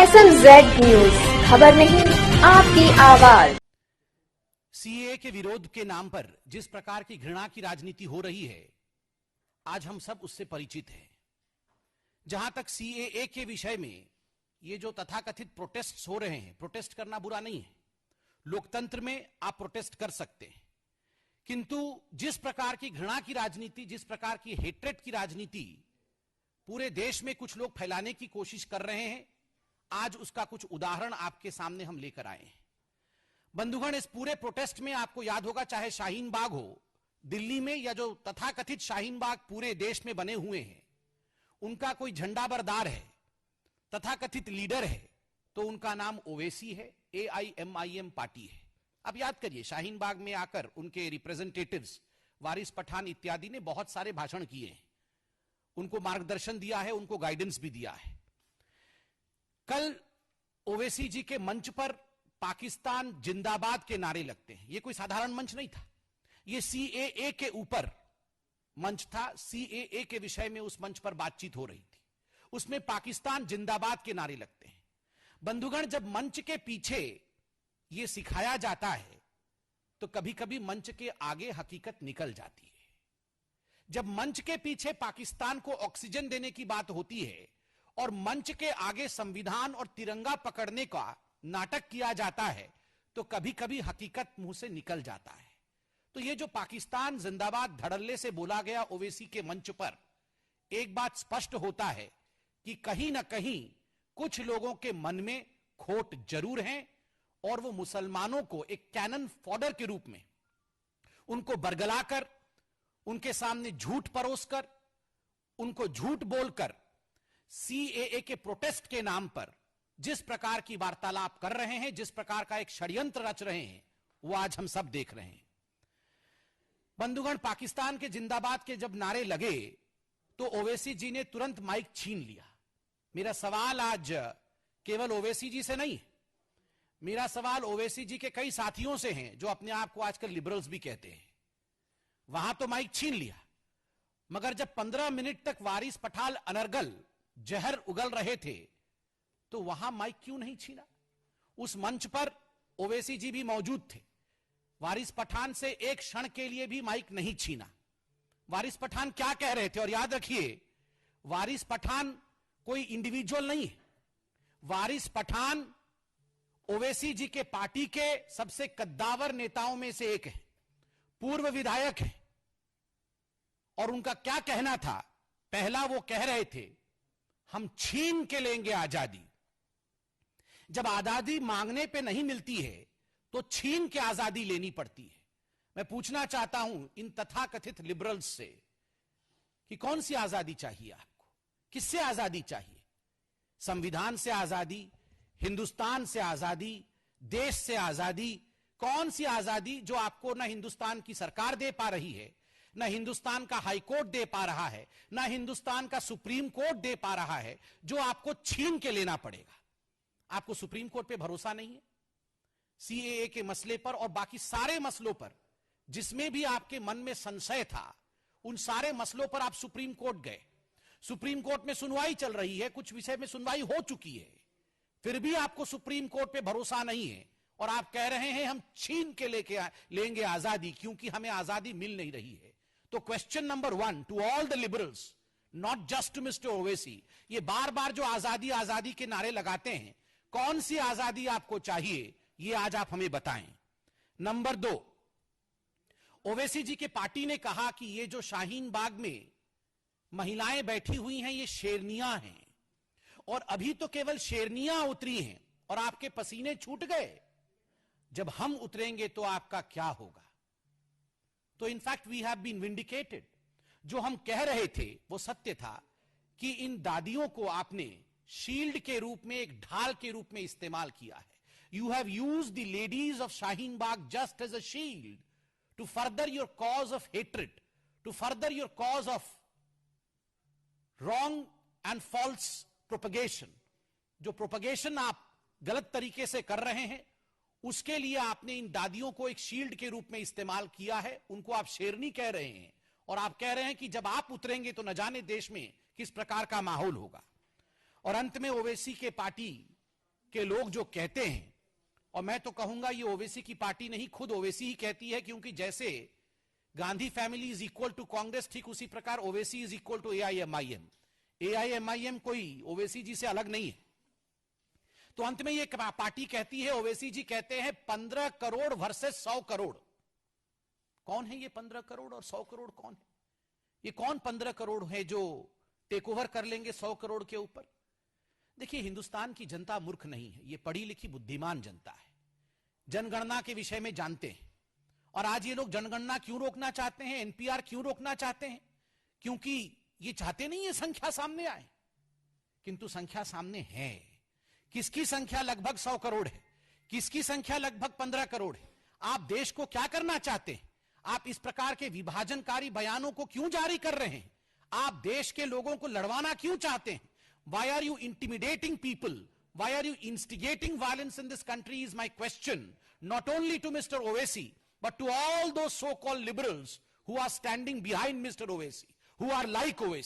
SMZ news, खबर नहीं आपकी आवाज। सीएए के विरोध के नाम पर जिस प्रकार की घृणा की राजनीति हो रही है, आज हम सब उससे परिचित हैं। जहां तक सीएए के विषय में ये जो तथाकथित प्रोटेस्ट हो रहे हैं, प्रोटेस्ट करना बुरा नहीं है, लोकतंत्र में आप प्रोटेस्ट कर सकते हैं, किंतु जिस प्रकार की घृणा की राजनीति, जिस प्रकार की हेट्रेट की राजनीति पूरे देश में कुछ लोग फैलाने की कोशिश कर रहे हैं, आज उसका कुछ उदाहरण आपके सामने हम लेकर आए हैं। बंधुगण, इस पूरे प्रोटेस्ट में आपको याद होगा, चाहे शाहीन बाग हो दिल्ली में या जो तथाकथित शाहीन बाग पूरे देश में बने हुए हैं, उनका कोई झंडा बरदार है, तथाकथित लीडर है, तो उनका नाम ओवैसी है, AIMIM पार्टी है। अब याद करिए, शाहीन बाग में आकर उनके रिप्रेजेंटेटिव्स वारिस पठान इत्यादि ने बहुत सारे भाषण किए हैं, उनको मार्गदर्शन दिया है, उनको गाइडेंस भी दिया है। कल ओवैसी जी के मंच पर पाकिस्तान जिंदाबाद के नारे लगते हैं। यह कोई साधारण मंच नहीं था, यह CAA के ऊपर मंच था। CAA के विषय में उस मंच पर बातचीत हो रही थी, उसमें पाकिस्तान जिंदाबाद के नारे लगते हैं। बंधुगण, जब मंच के पीछे यह सिखाया जाता है तो कभी कभी मंच के आगे हकीकत निकल जाती है। जब मंच के पीछे पाकिस्तान को ऑक्सीजन देने की बात होती है और मंच के आगे संविधान और तिरंगा पकड़ने का नाटक किया जाता है, तो कभी कभी हकीकत मुंह से निकल जाता है। तो यह जो पाकिस्तान जिंदाबाद धड़ल्ले से बोला गया ओवैसी के मंच पर, एक बात स्पष्ट होता है कि कहीं ना कहीं कुछ लोगों के मन में खोट जरूर है और वो मुसलमानों को एक कैनन फॉडर के रूप में उनको बरगलाकर, उनके सामने झूठ परोसकर, उनको झूठ बोलकर CAA के प्रोटेस्ट के नाम पर जिस प्रकार की वार्तालाप कर रहे हैं, जिस प्रकार का एक षड्यंत्र रच रहे हैं, वो आज हम सब देख रहे हैं। बंधुगण, पाकिस्तान के जिंदाबाद के जब नारे लगे तो ओवैसी जी ने तुरंत माइक छीन लिया। मेरा सवाल आज केवल ओवैसी जी से नहीं, मेरा सवाल ओवैसी जी के कई साथियों से हैं जो अपने आप को आजकल लिबरल्स भी कहते हैं। वहां तो माइक छीन लिया, मगर जब 15 मिनट तक वारिस पठान अनर्गल जहर उगल रहे थे तो वहां माइक क्यों नहीं छीना? उस मंच पर ओवैसी जी भी मौजूद थे। वारिस पठान से एक क्षण के लिए भी माइक नहीं छीना। वारिस पठान क्या कह रहे थे? और याद रखिए, वारिस पठान कोई इंडिविजुअल नहीं है। वारिस पठान ओवैसी जी के पार्टी के सबसे कद्दावर नेताओं में से एक है, पूर्व विधायक है। और उनका क्या कहना था? पहला वो कह रहे थे, हम छीन के लेंगे आजादी। जब आजादी मांगने पे नहीं मिलती है तो छीन के आजादी लेनी पड़ती है। मैं पूछना चाहता हूं इन तथाकथित लिबरल्स से कि कौन सी आजादी चाहिए आपको? किससे आजादी चाहिए? संविधान से आजादी, हिंदुस्तान से आजादी, देश से आजादी? कौन सी आजादी जो आपको ना हिंदुस्तान की सरकार दे पा रही है, ना हिंदुस्तान का हाई कोर्ट दे पा रहा है, ना हिंदुस्तान का सुप्रीम कोर्ट दे पा रहा है, जो आपको छीन के लेना पड़ेगा? आपको सुप्रीम कोर्ट पे भरोसा नहीं है? CAA के मसले पर और बाकी सारे मसलों पर जिसमें भी आपके मन में संशय था, उन सारे मसलों पर आप सुप्रीम कोर्ट गए। सुप्रीम कोर्ट में सुनवाई चल रही है, कुछ विषय में सुनवाई हो चुकी है, फिर भी आपको सुप्रीम कोर्ट पे भरोसा नहीं है और आप कह रहे हैं हम छीन के लेंगे आजादी, क्योंकि हमें आजादी मिल नहीं रही है। तो question number 1 to all the liberals, not just to mister Owaisi, ये बार बार जो आजादी आजादी के नारे लगाते हैं, कौन सी आजादी आपको चाहिए, ये आज आप हमें बताएं। नंबर 2, ओवैसी जी के पार्टी ने कहा कि ये जो शाहीन बाग में महिलाएं बैठी हुई हैं, ये शेरनियां हैं, और अभी तो केवल शेरनियां उतरी हैं और आपके पसीने छूट गए। जब हम उतरेंगे तो आपका क्या होगा? तो in fact we have been vindicated. जो हम कह रहे थे वो सत्य था कि इन दादियों को आपने शील्ड के रूप में, एक ढाल के रूप में इस्तेमाल किया है। You have used the ladies of Shaheen Bagh just as a shield to further your cause of hatred, to further your cause of wrong and false propagation. जो प्रोपगेशन आप गलत तरीके से कर रहे हैं, उसके लिए आपने इन दादियों को एक शील्ड के रूप में इस्तेमाल किया है। उनको आप शेरनी कह रहे हैं और आप कह रहे हैं कि जब आप उतरेंगे तो न जाने देश में किस प्रकार का माहौल होगा। और अंत में ओवैसी के पार्टी के लोग जो कहते हैं, और मैं तो कहूंगा ये ओवैसी की पार्टी नहीं, खुद ओवैसी ही कहती है, क्योंकि जैसे Gandhi family is equal to Congress, ठीक उसी प्रकार Owaisi is equal to AIMIM. AIMIM कोई ओवैसी जी से अलग नहीं है। तो अंत में ये पार्टी कहती है, ओवैसी जी कहते हैं 15 करोड़ वर्सेस 100 करोड़। कौन है ये 15 करोड़ और 100 करोड़ कौन है? ये कौन 15 करोड़ है जो टेक ओवर कर लेंगे 100 करोड़ के ऊपर? देखिए, हिंदुस्तान की जनता मूर्ख नहीं है, ये पढ़ी लिखी बुद्धिमान जनता है, जनगणना के विषय में जानते हैं। और आज ये लोग जनगणना क्यों रोकना चाहते हैं, एनपीआर क्यों रोकना चाहते हैं? क्योंकि ये चाहते नहीं है संख्या सामने आए, किंतु संख्या सामने है। किसकी संख्या लगभग 100 करोड़ है, किसकी संख्या लगभग 15 करोड़ है। आप देश को क्या करना चाहते हैं? आप इस प्रकार के विभाजनकारी बयानों को क्यों जारी कर रहे हैं? आप देश के लोगों को लड़वाना क्यों चाहते हैं? Why are you intimidating people? Why are you instigating violence in this country is my question, not only to Mr. Owaisi, but to all those so-called liberals who are standing behind Mr. Owaisi, who are like Owaisi.